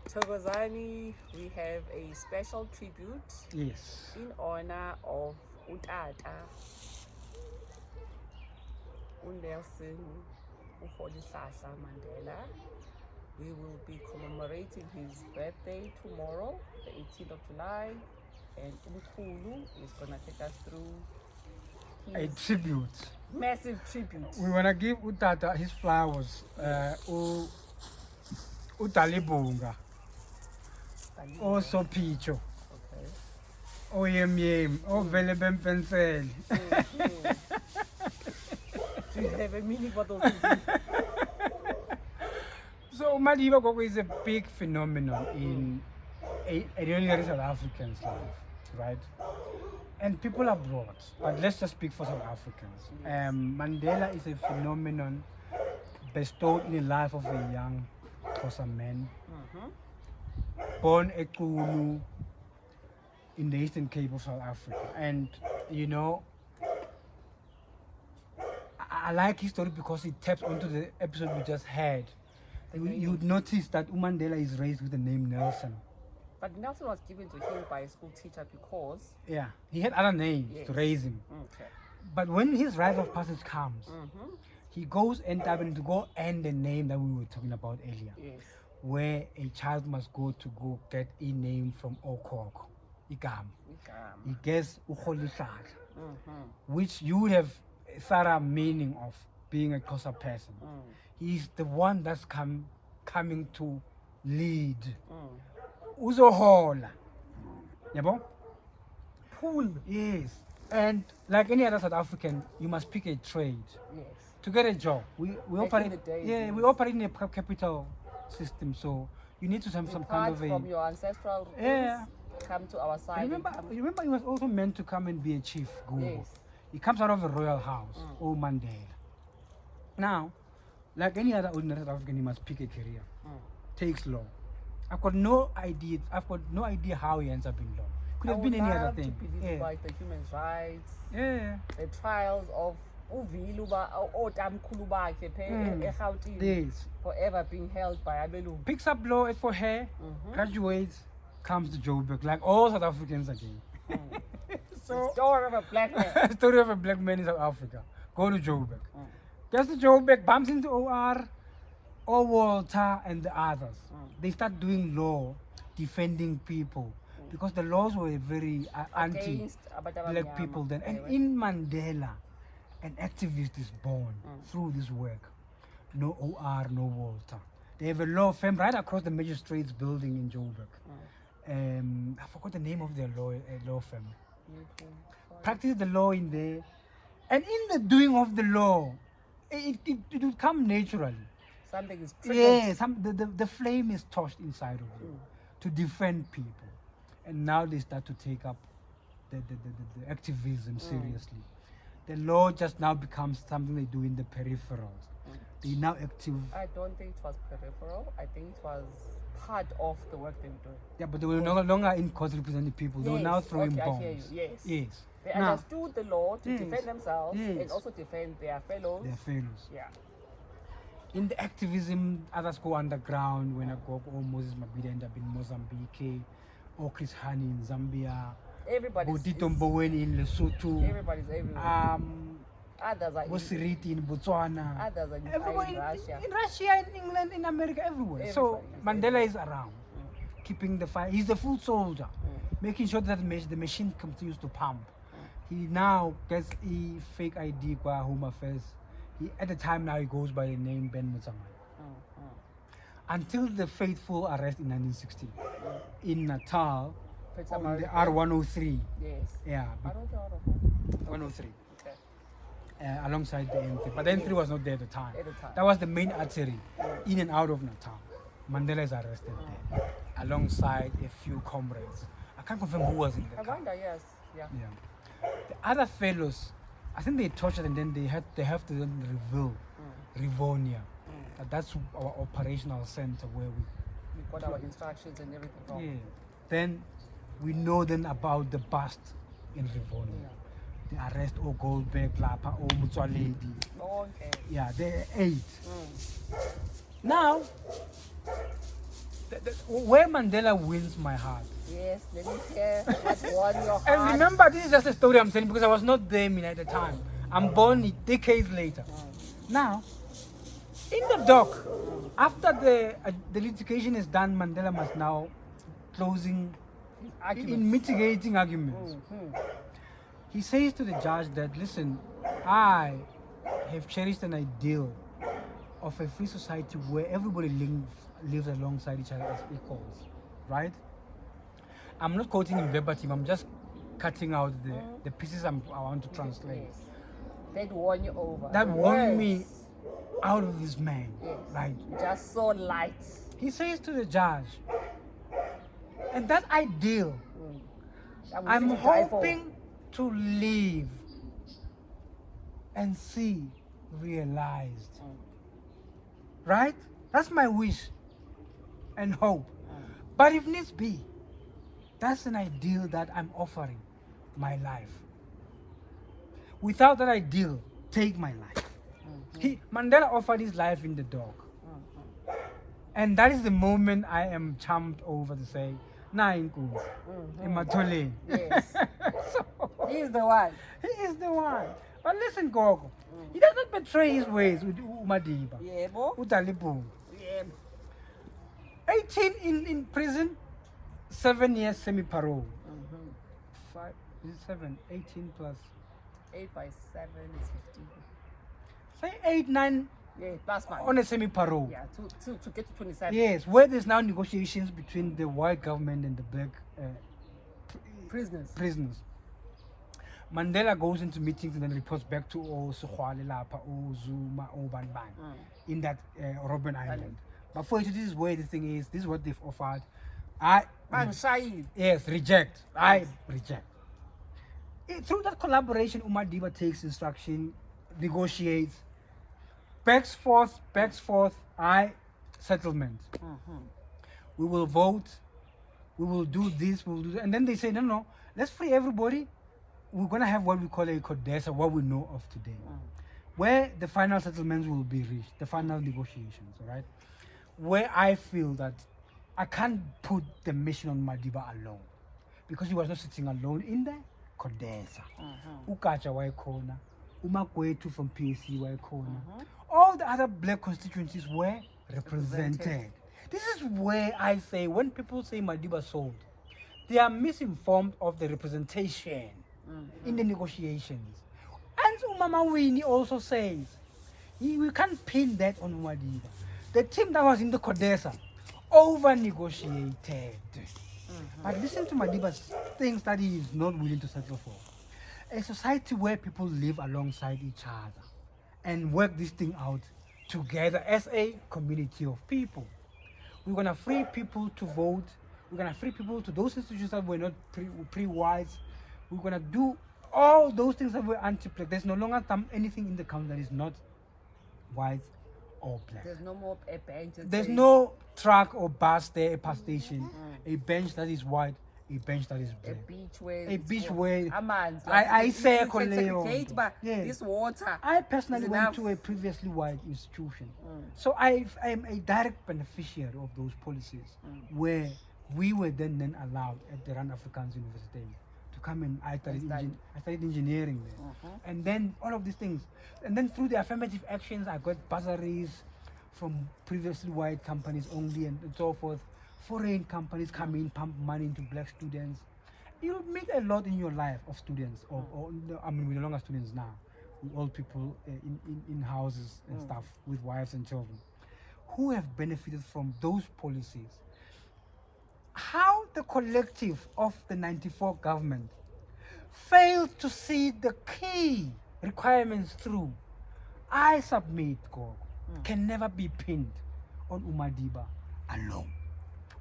Thokozani, we have a special tribute Yes. in honor of Utata, Nelson Rolihlahla Mandela. We will be commemorating his birthday tomorrow, the 18th of July, and Umkhulu is going to take us through A his tribute. massive tribute. We want to give Utata his flowers. Utalibunga. Picho. Okay. Yem yem. Vele bempensel. Do you have a meaning for those things? So Madiba Gogo is a big phenomenon in a ordinary South African's life, right? And people abroad, but let's just speak for South Africans. Yes. Mandela is a phenomenon bestowed in the life of a young Xhosa man, born eKunu in the Eastern Cape of South Africa. And you know, I like his story because it taps onto the episode we just had. You'd notice that Mandela is raised with the name Nelson. But Nelson was given to him by a school teacher because... Yeah, he had other names to raise him. Okay. But when his rite of passage comes, he goes and to go end the name that we were talking about earlier. Yes. Where a child must go to go get a name from Okoko, Igam. He gets Rolihlahla, which you would have a thorough meaning of being a Xhosa person. He's the one that's coming to lead. Uzohola. Yabo? Cool. Yes. And like any other South African, you must pick a trade. Yes. To get a job. We operate we operate in a capital system, so you need to have some kind of a from your ancestral roots, come to our side. Remember he was also meant to come and be a chief guru. Yes. He comes out of a royal house, Mandela. Now, like any other ordinary South African, he must pick a career. Takes law. I've got no idea how he ends up in law. Could have been any other thing. Like the human rights. Yeah. The trials of Uviluba or Tamkhulu bakhe eGauteng. Yes. Forever being held by Abelungu. Picks up law for her, graduates, comes to Joburg, like all South Africans again. So, story of a black man. Story of a black man in South Africa. Go to Joburg. Gets to Joburg, bumps into OR, Walter, and the others. They start doing law, defending people, because the laws were very anti-black people then. And in Mandela, an activist is born through this work. No OR, no Walter. They have a law firm right across the magistrates building in Joburg. I forgot the name of their law firm. Practice the law in there. And in the doing of the law, it would come naturally. Something is triggered. Yeah, the flame is touched inside of you to defend people. And now they start to take up the activism seriously. The law just now becomes something they do in the peripherals. They're now active. I don't think it was peripheral. I think it was part of the work they were doing. Yeah, but they were no longer in court representing people. They were now throwing bombs. I hear you. Yes. They understood the law to defend themselves and also defend their fellows. Yeah. In the activism, others go underground. When I go, Moses Mabida end up in Mozambique, or Chris Hani in Zambia. Everybody's Mboweni in Lesotho. Everybody's everywhere. Others are Bosiriti in Botswana. Others are in Russia. In Russia, in England, in America, everywhere. So Mandela is around, keeping the fire. He's the full soldier, making sure that the machine continues to pump. He now gets a fake ID qua Home Affairs. At the time now he goes by the name Ben Mutsamai. Until the fateful arrest in 1960 in Natal on the R103. Yes. Yeah. R103. 103. Okay. Alongside the M3. But the M3 was not there at the time. At the time. That was the main artery in and out of Natal. Mandela is arrested there alongside a few comrades. I can't confirm who was in the car. I wonder, yes. Yeah. The other fellows, I think they tortured and then they have to then reveal Rivonia. That's our operational center where we got our instructions and everything from. Yeah. Then we know then about the bust in Rivonia. The arrest of Goldberg, Lapa, or Mutswaledi. Okay. Yeah, there are 8. Now, where Mandela wins my heart. Yes, let me hear what won your heart. And remember, this is just a story I'm telling because I was not there at the time. I'm born decades later. Now, in the dock, after the litigation is done, Mandela must now closing in mitigating arguments. He says to the judge that, listen, I have cherished an ideal of a free society where everybody lives alongside each other as equals, right? I'm not quoting him verbatim, I'm just cutting out the pieces I want to translate. Yes. That won you over. That The won words. me out of this man, Yes. right? Just so light. He says to the judge, and that ideal, I'm willing to die for. hoping to live and see realized. Right? That's my wish and hope. But if needs be, that's an ideal that I'm offering my life. Without that ideal, take my life. Mandela offered his life in the dock. And that is the moment I am charmed over to say, nah, inkunzi, ematholeni. Yes. So, He's the one. he is the one. But listen, Gogo, he doesn't betray his ways with Madiba, Yebo. Udalibungu. Yebo. 18 in prison, 7 years semi-parole. 5, is it 7? 18 plus. 8 by 7 is 15. Say 8, 9 Yeah, plus 1. on a semi-parole. Yeah, to get to 27. Yes, where there's now negotiations between the white government and the black Prisoners. prisoners. Mandela goes into meetings and then reports back to Sukhwale Lapa, Zuma, Banban in that Robben Island. But for you, this is where the thing is, this is what they've offered. Yes, reject. I reject. Through that collaboration, Madiba takes instruction, negotiates, backs forth, settlement. We will vote, we will do this, we will do that. And then they say, no, let's free everybody. We're going to have what we call a CODESA, what we know of today, where the final settlements will be reached, the final negotiations, all right? Where I feel that I can't put the mission on Madiba alone, because he was not sitting alone in the CODESA. Ukacha wayekhona, uMagwetu from PAC wayekhona. All the other black constituencies were represented. This is where I say, when people say Madiba sold, they are misinformed of the representation in the negotiations. And Umama Winnie also says, we can't pin that on Madiba. The team that was in the CODESA over-negotiated. But listen to Madiba's things that he is not willing to settle for. A society where people live alongside each other and work this thing out together as a community of people. We're going to free people to vote. We're going to free people to those institutions that were not pre-whites. We're going to do all those things that were anti-black. There's no longer anything in the country that is not white or black. There's no more a bench. There's no truck or bus there, a bus station, a bench that is white, a bench that is a black. beach where A beach where I say you can segregate, but yes. this water. I personally is went enough. to a previously white institution. So I am a direct beneficiary of those policies where we were then allowed at the Rand Afrikaans University to come and I studied engineering there. And then all of these things. And then through the affirmative actions, I got bursaries from previously white companies only and so forth. Foreign companies come in, pump money into black students. You'll meet a lot in your life of students, or I mean, we're no longer students now. We're old people in houses and stuff with wives and children who have benefited from those policies. How the collective of the 94 government failed to see the key requirements through, I submit, can never be pinned on Madiba alone.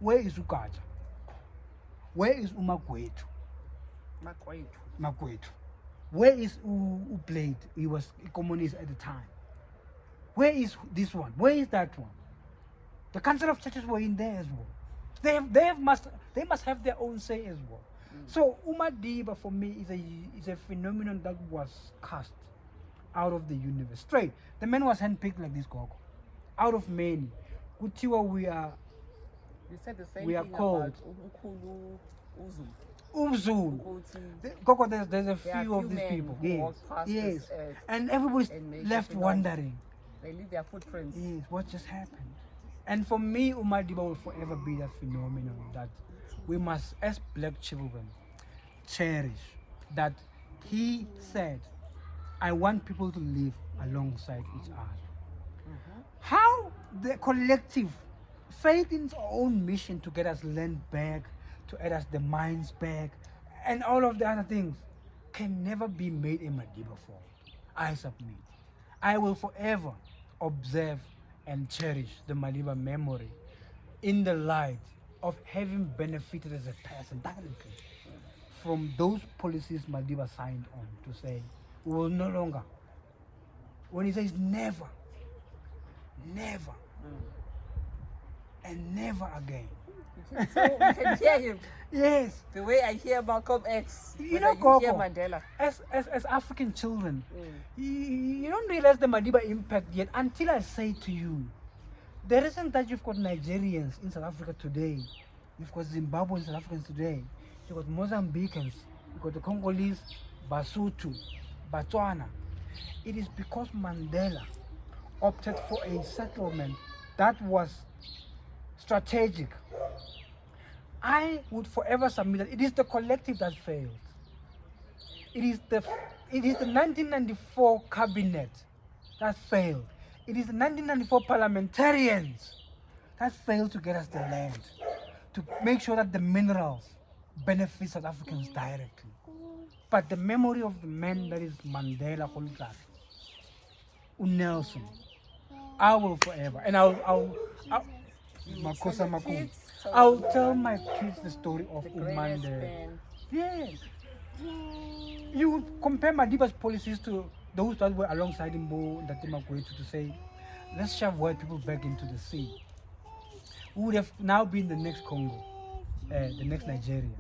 Where is Ukaja? Where is Magwetu? Where is Ublade? He was a communist at the time. Where is this one? Where is that one? The Council of Churches were in there as well. They must have their own say as well. So Madiba for me is a phenomenon that was cast out of the universe. Straight. The man was handpicked like this, Gogo. Out of many. Kutiwa, we are You said the same We are thing called about Umkhulu Uzu. Umzulu. Ukuthi Coco, there's a there are few of these men people. who Yes. walk past Yes. this earth And everybody's and make left it belong. wondering. They leave their footprints. Yes, what just happened? And for me, Madiba will forever be that phenomenon that we must, as black children, cherish. That he said, I want people to live alongside each other. How the collective faith in its own mission to get us land back, to get us the mines back, and all of the other things can never be made in Madiba form. I submit. I will forever observe and cherish the Madiba memory in the light of having benefited as a person directly from those policies Madiba signed on to say we will no longer. When he says never, never, and never again. So you can hear him. Yes. The way I hear Malcolm X, You when know, I hear Coco, Mandela. as African children, you don't realize the Madiba impact yet until I say to you, the reason that you've got Nigerians in South Africa today, you've got Zimbabweans, South Africans today, you've got Mozambicans, you've got the Congolese, Basotho, Botswana. It is because Mandela opted for a settlement that was strategic. I would forever submit that it is the collective that failed. It is the 1994 cabinet that failed. It is the 1994 parliamentarians that failed to get us the land, to make sure that the minerals benefit South Africans directly. But the memory of the man that is Mandela, Nelson, I will forever, and I'll Makosa Maku. I'll tell my kids the story of Mandela. Yes. You compare Madiba's policies to those that were alongside him, to say, let's shove white people back into the sea. We would have now been the next Congo, the next Nigeria.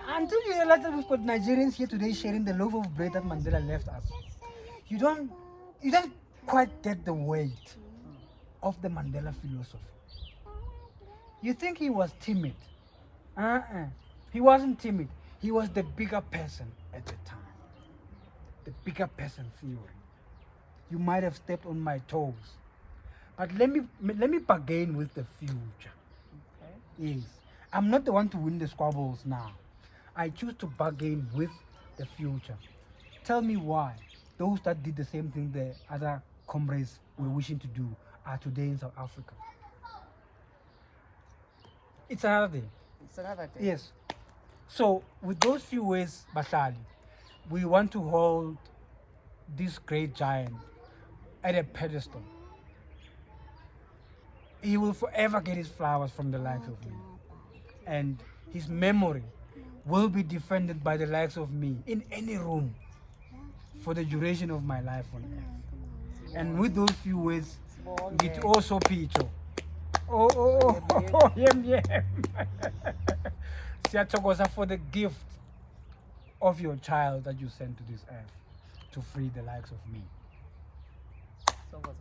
Until you realize that we've got Nigerians here today sharing the loaf of bread that Mandela left us, you don't quite get the weight of the Mandela philosophy. You think he was timid? He wasn't timid. He was the bigger person at the time. The bigger person theory. You might have stepped on my toes, but let me bargain with the future. Okay. Yes, I'm not the one to win the squabbles now. I choose to bargain with the future. Tell me why those that did the same thing the other comrades were wishing to do are today in South Africa. It's another day. It's another day. Yes. So with those few ways, Basali, we want to hold this great giant at a pedestal. He will forever get his flowers from the likes of me. And his memory will be defended by the likes of me in any room for the duration of my life on earth. And with those few words, it also Picho. Siyathokoza for the gift of your child that you sent to this earth to free the likes of me. So was